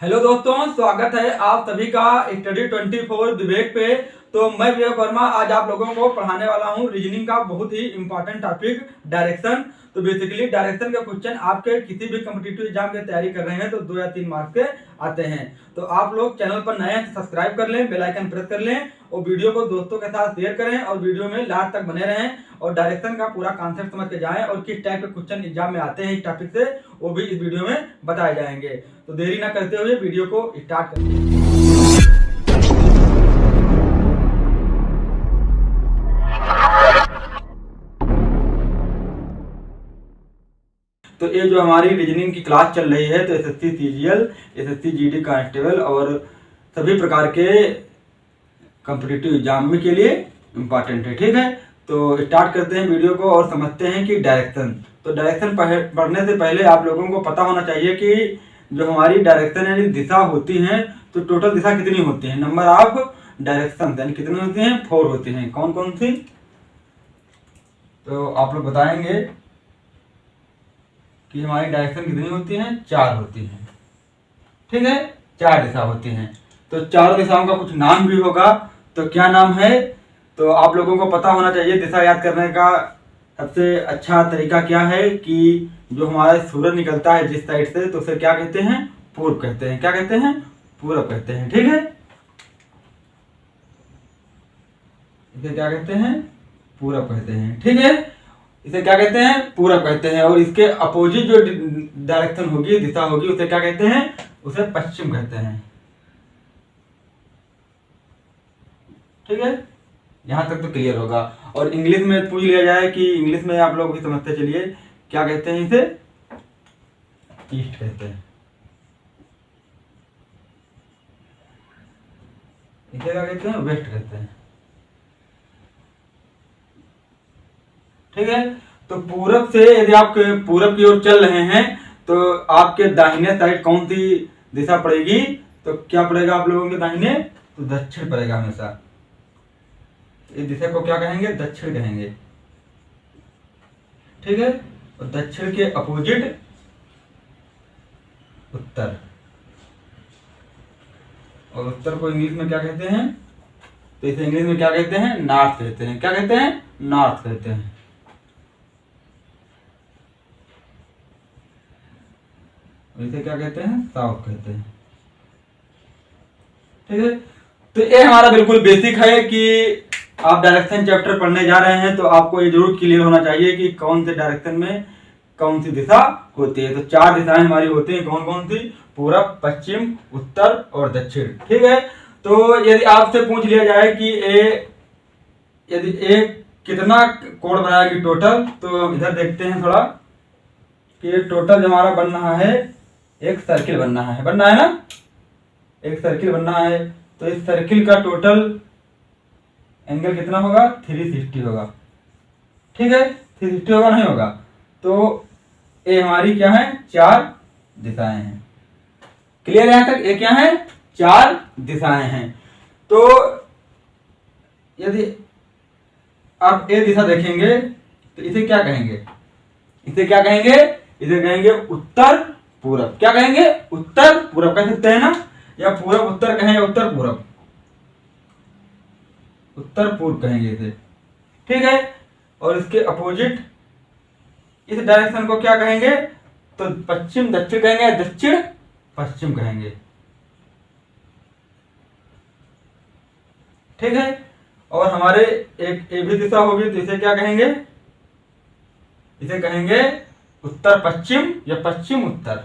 Hello दोस्तों, स्वागत है आप सभी का स्टडी 24 विवेक पे। तो मैं विवेक वर्मा आज आप लोगों को पढ़ाने वाला हूँ रीजनिंग का बहुत ही इंपॉर्टेंट टॉपिक डायरेक्शन। तो बेसिकली डायरेक्शन के क्वेश्चन आपके किसी भी कॉम्पिटिटिव एग्जाम की तैयारी कर रहे हैं तो 2 या 3 मार्क्स के आते हैं। तो आप लोग चैनल पर नए हैं तो सब्सक्राइब कर लें, बेल आइकन प्रेस कर लें और वीडियो को दोस्तों के साथ शेयर करें और वीडियो में लास्ट तक बने रहें और डायरेक्शन का पूरा कॉन्सेप्ट समझ के जाएं और किस टाइप के क्वेश्चन एग्जाम में आते हैं इस टॉपिक से वो भी इस वीडियो में बताए जाएंगे। तो देरी ना करते हुए वीडियो को स्टार्ट करते हैं। तो ये जो हमारी रीजनिंग की क्लास चल रही है तो SSC CGL, SSC GD constable और सभी प्रकार के कॉम्पिटिटिव एग्जाम के लिए इम्पोर्टेंट है। ठीक है, तो स्टार्ट करते हैं वीडियो को और समझते हैं कि डायरेक्शन। तो डायरेक्शन पढ़ने से पहले आप लोगों को पता होना चाहिए कि जो हमारी डायरेक्शन यानी दिशा होती हैं तो टोटल दिशा कितनी होती है। नंबर ऑफ डायरेक्शन यानी कितनी होती हैं? 4 होती हैं। कौन कौन सी? तो आप लोग बताएंगे कि हमारी डायरेक्शन कितनी होती हैं? 4 होती हैं। ठीक है, 4 दिशा होती हैं। तो 4 दिशाओं का कुछ नाम भी होगा। तो क्या नाम है? तो आप लोगों को पता होना चाहिए दिशा याद करने का सबसे अच्छा तरीका क्या है कि जो हमारा सूरज निकलता है जिस साइड से तो उसे क्या कहते हैं? पूर्व कहते हैं। क्या कहते हैं? पूर्व कहते हैं। ठीक है, इसे क्या कहते हैं? पूरब कहते हैं। ठीक है, इसे क्या कहते हैं? पूरब कहते हैं। और इसके अपोजिट जो डायरेक्शन होगी, दिशा होगी, उसे क्या कहते हैं? उसे पश्चिम कहते हैं। ठीक है, यहां तक तो क्लियर होगा। और इंग्लिश में पूछ लिया जाए कि इंग्लिश में आप लोग भी समझते चलिए क्या कहते हैं? इसे ईस्ट कहते हैं। इसे क्या कहते हैं? वेस्ट कहते हैं। ठीक है, तो पूरब से यदि आप पूरब की ओर चल रहे हैं तो आपके दाहिने साइड कौन सी दिशा पड़ेगी? तो क्या पड़ेगा आप लोगों के दाहिने? तो दक्षिण पड़ेगा हमेशा। इस दिशा को क्या कहेंगे? दक्षिण कहेंगे। ठीक है, और दक्षिण के अपोजिट उत्तर। और उत्तर को इंग्लिश में क्या कहते हैं? तो इसे इंग्लिश में क्या कहते हैं? नॉर्थ कहते हैं। क्या कहते हैं? नॉर्थ कहते हैं। इसे क्या कहते हैं? साउथ कहते हैं। ठीक है, तो ये हमारा बिल्कुल बेसिक है कि आप डायरेक्शन चैप्टर पढ़ने जा रहे हैं तो आपको ये जरूर क्लियर होना चाहिए कि कौन से डायरेक्शन में कौन सी दिशा होती है। तो 4 दिशाएं हमारी होती हैं। कौन कौन सी? पूरब, पश्चिम, उत्तर और दक्षिण। ठीक है, तो यदि आपसे पूछ लिया जाए कि यदि ए कितना कोण बनाएगी टोटल, तो इधर देखते हैं थोड़ा कि टोटल हमारा बन रहा है, एक सर्किल बनना है ना, एक सर्किल बनना है। तो इस सर्किल का टोटल एंगल कितना होगा? 360 होगा। ठीक है, 360 होगा, नहीं होगा? तो ये हमारी क्या है? 4 दिशाएं हैं। क्लियर है यहां तक? ये क्या है? 4 दिशाएं हैं। तो यदि आप ये दिशा देखेंगे तो इसे क्या कहेंगे? इसे क्या कहेंगे? इसे कहेंगे उत्तर पूरब। क्या कहेंगे? उत्तर पूरब कह सकते हैं ना, या पूरब उत्तर कहें या उत्तर पूरब? उत्तर पूर्व कहेंगे इसे। ठीक है, और इसके अपोजिट इस डायरेक्शन को क्या कहेंगे? तो पश्चिम दक्षिण कहेंगे या दक्षिण पश्चिम कहेंगे। ठीक है, और हमारे एक ये भी दिशा होगी तो इसे क्या कहेंगे? इसे कहेंगे उत्तर पश्चिम या पश्चिम उत्तर।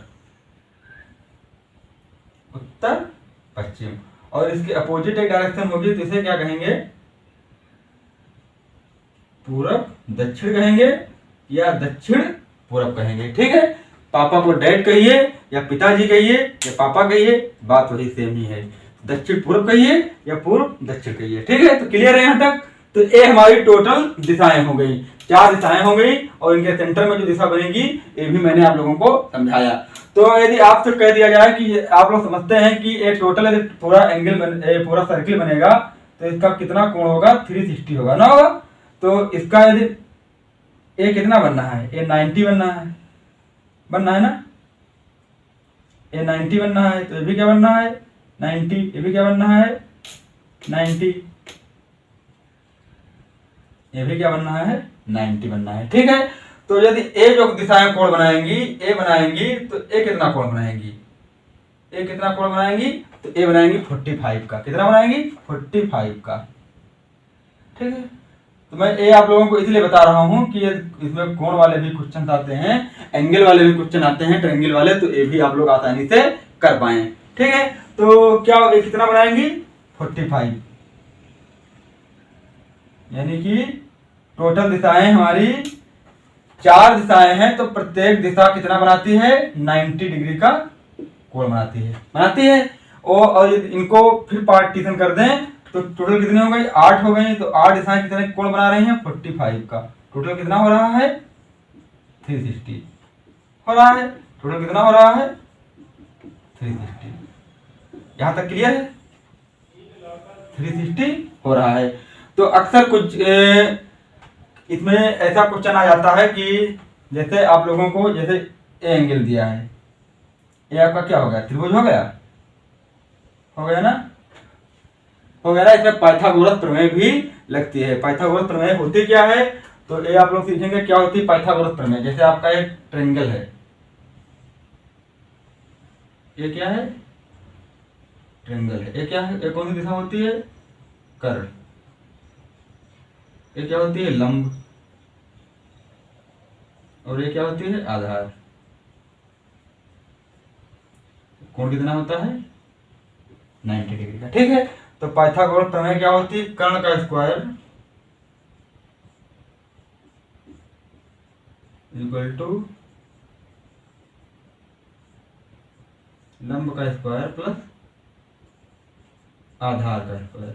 उत्तर पश्चिम। और इसके अपोजिट एक डायरेक्शन होगी तो इसे क्या कहेंगे? पूरब दक्षिण कहेंगे या दक्षिण पूरब कहेंगे। ठीक है, पापा को डैड कहिए या पिताजी कहिए या पापा कहिए, बात वही सेम ही है। दक्षिण पूर्व कहिए या पूर्व दक्षिण कहिए। ठीक है, तो क्लियर है यहां तक? तो ये हमारी टोटल दिशाएं हो गई, 4 दिशाएं हो गई और इनके सेंटर में जो दिशा बनेगी ये भी मैंने आप लोगों को समझाया। तो यदि आपसे कह दिया जाए कि आप लोग समझते हैं कि एक टोटल यदि पूरा पूरा सर्किल बनेगा तो इसका कितना कोण होगा? 360 होगा ना, होगा? तो इसका यदि ये कितना बनना है? ये 90 बनना है ना? ये 90 बनना है, तो ये भी क्या बनना है 90, ये भी क्या बनना है 90, ये भी क्या बनना है 90 बनना है। ठीक है, तो यदि ए जो दिशाएं कोण बनाएंगी, ए बनाएंगी, तो ए कितना कोण बनाएंगी, ए कितना कोण बनाएंगी, तो ए बनाएंगी 45 का। कितना बनाएंगी 45 का। ठीक है, तो मैं ये आप लोगों को इसलिए बता रहा हूं कि इसमें कोण वाले भी क्वेश्चन आते हैं, एंगल वाले भी क्वेश्चन आते हैं, ट्रायंगल वाले, तो ये भी आप लोग आसानी से कर पाए। ठीक है, तो क्या ये कितना बनाएंगी 45, यानी कि टोटल दिशाएं हमारी 4 दिशाएं हैं, तो प्रत्येक दिशा कितना बनाती है 90 डिग्री का कोण बनाती है। और इनको फिर पार्टीशन कर दें तो टोटल कितनी हो गई 8 हो गई, तो 8 दिशाएं कितने कोण बना रही हैं 45 का। टोटल कितना हो रहा है 360 हो रहा है। टोटल कितना हो रहा है 360। यहां तक क्लियर है, 360 हो रहा है। तो अक्सर कुछ इसमें ऐसा क्वेश्चन आ जाता है कि जैसे आप लोगों को जैसे ए एंगल दिया है, ये आपका क्या हो गया त्रिभुज हो गया ना, हो गया ना। इसमें पाइथागोरस प्रमेय भी लगती है। पाइथागोरस प्रमेय होती क्या है, तो ये आप लोग सीखेंगे क्या होती है पाइथागोरस प्रमेय। जैसे आपका एक ट्रायंगल है, ये क्या है ट्रायंगल है, ये क्या है, ये कौन सी दिशा होती है कर्ण, ये क्या होती है लंब, और ये क्या होती है आधार। कोण कितना होता है 90 डिग्री का। ठीक है, तो पाइथागोरस प्रमेय क्या होती है, कर्ण का स्क्वायर इक्वल टू लंब का स्क्वायर प्लस आधार का स्क्वायर।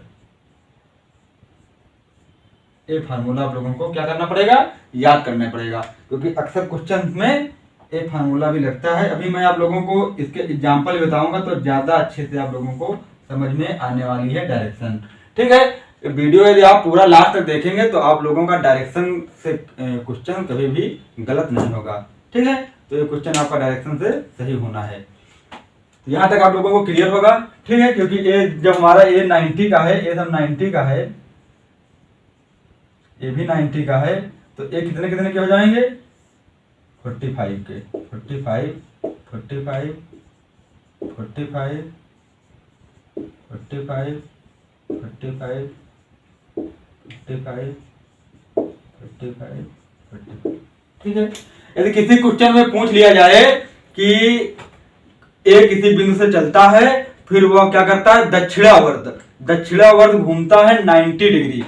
ये फार्मूला आप लोगों को क्या करना पड़ेगा, याद करना पड़ेगा, क्योंकि अक्सर क्वेश्चन में ये फार्मूला भी लगता है। अभी मैं आप लोगों को इसके एग्जांपल बताऊंगा तो ज्यादा अच्छे से आप लोगों को समझ में आने वाली है डायरेक्शन। ठीक है, वीडियो यदि आप पूरा लास्ट तक देखेंगे तो आप लोगों का डायरेक्शन से क्वेश्चन कभी भी गलत नहीं होगा। ठीक है, तो ये क्वेश्चन आपका डायरेक्शन से सही होना है। तो यहाँ तक आप लोगों को क्लियर होगा। ठीक है, क्योंकि ये जब हमारा ये 90 का है, ये सब 90 का है, ये भी 90 का है, तो ये कितने कितने के हो जाएंगे 45 के। 45 45 45 45 45 45 45 45। ठीक है, यदि किसी क्वेश्चन में पूछ लिया जाए कि ए किसी बिंदु से चलता है, फिर वह क्या करता है दक्षिणावर्त घूमता है 90 डिग्री।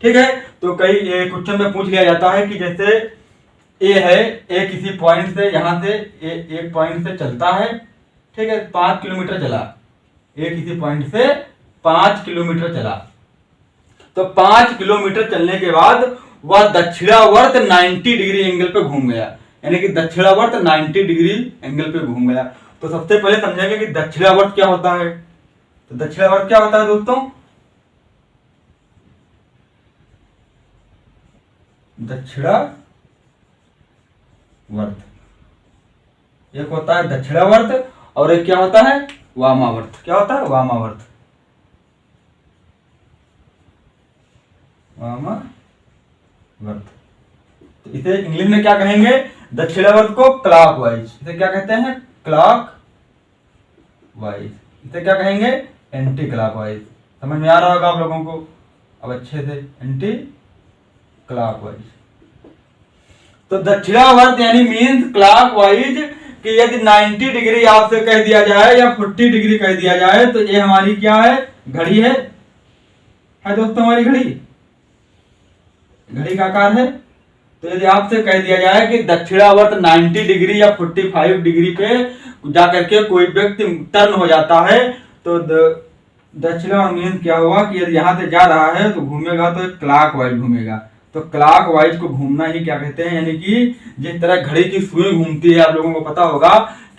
ठीक है, तो कई क्वेश्चन में पूछ लिया जाता है कि जैसे ए है, ए किसी पॉइंट से यहां से एक पॉइंट से चलता है। ठीक है, 5 किलोमीटर चला, ए किसी पॉइंट से 5 किलोमीटर चला, तो 5 किलोमीटर चलने के बाद वह दक्षिणावर्त 90 डिग्री एंगल पे घूम गया, यानी कि दक्षिणावर्त 90 डिग्री एंगल पे घूम गया। तो सबसे पहले समझेंगे कि दक्षिणावर्त क्या होता है। तो दक्षिणावर्त क्या होता है दोस्तों, दक्षिणावर्त एक होता है दक्षिणावर्त और एक क्या होता है वामावर्त। क्या होता है वामावर्त, वामावर्त। तो इसे इंग्लिश में क्या कहेंगे, दक्षिणावर्त को क्लॉकवाइज, इसे क्या कहते हैं क्लॉकवाइज, इसे क्या कहेंगे एंटी क्लॉकवाइज। समझ में आ रहा होगा आप लोगों को अब अच्छे से, एंटी क्लॉकवाइज। तो दक्षिणावर्त यानी मीन्स क्लॉकवाइज, कि यदि 90 डिग्री आपसे कह दिया जाए या 40 डिग्री कह दिया जाए, तो ये हमारी क्या है घड़ी है दोस्तों, हमारी घड़ी का आकार है। तो यदि आपसे कह दिया जाए कि दक्षिणावर्त 90 डिग्री या 45 डिग्री पे जाकर के कोई व्यक्ति टर्न हो जाता है, तो दक्षिणावर्त मीन्स क्या हुआ कि यदि यहाँ से जा रहा है तो घूमेगा तो क्लॉकवाइज घूमेगा। तो क्लॉकवाइज को घूमना ही क्या कहते हैं, यानी कि जिस तरह घड़ी की सुई घूमती है, आप लोगों को पता होगा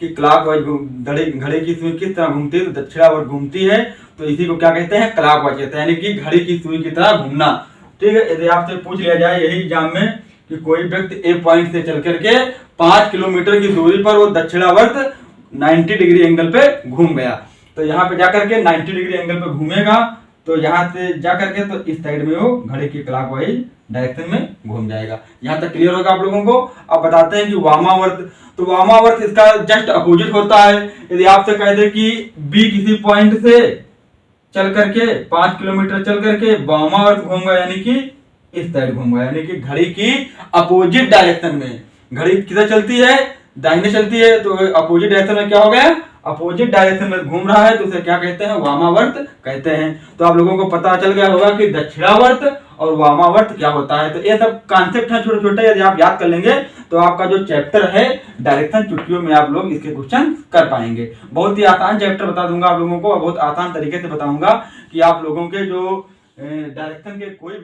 कि क्लॉकवाइज घड़ी की सुई किस तरह घूमती है, तो दक्षिणावर्त घूमती है, तो इसी को क्या कहते हैं क्लॉकवाइज कहते हैं, यानी कि घड़ी की सुई की तरह घूमना। ठीक है, यदि आपसे पूछ लिया जाए यही एग्जाम में कि कोई व्यक्ति ए पॉइंट से चल करके 5 किलोमीटर की दूरी पर वो दक्षिणावर्त 90 डिग्री एंगल पे घूम गया। तो यहाँ पे जाकर के 90 डिग्री एंगल पे घूमेगा, तो यहाँ से जाकर के तो इस साइड में वो घड़ी की क्लॉकवाइज डायरेक्शन में घूम जाएगा। यहाँ तक क्लियर होगा आप लोगों को। अब बताते हैं कि वामावर्त, तो वामावर्त इसका जस्ट अपोजिट होता है। यदि आपसे कह दे कि बी किसी पॉइंट से चल करके 5 किलोमीटर चल करके वामावर्त घूमगा, यानी कि इस साइड घूमगा, यानी कि घड़ी की अपोजिट डायरेक्शन में। घड़ी किधर चलती है? दाहिने चलती है, तो अपोजिट डायरेक्शन में क्या हो गया? अपोजिट डायरेक्शन में घूम रहा है, तो उसे क्या कहते हैं? वामावर्त कहते हैं। तो आप लोगों को पता चल गया होगा कि दक्षिणावर्त और वामावर्त क्या होता है। तो ये सब कॉन्सेप्ट है छोटे छोटे, यदि आप याद कर लेंगे तो आपका जो चैप्टर है डायरेक्शन चुटकियों में आप लोग इसके क्वेश्चन कर पाएंगे। बहुत ही आसान चैप्टर बता दूंगा आप लोगों को, बहुत आसान तरीके से बताऊंगा कि आप लोगों के जो डायरेक्शन के कोई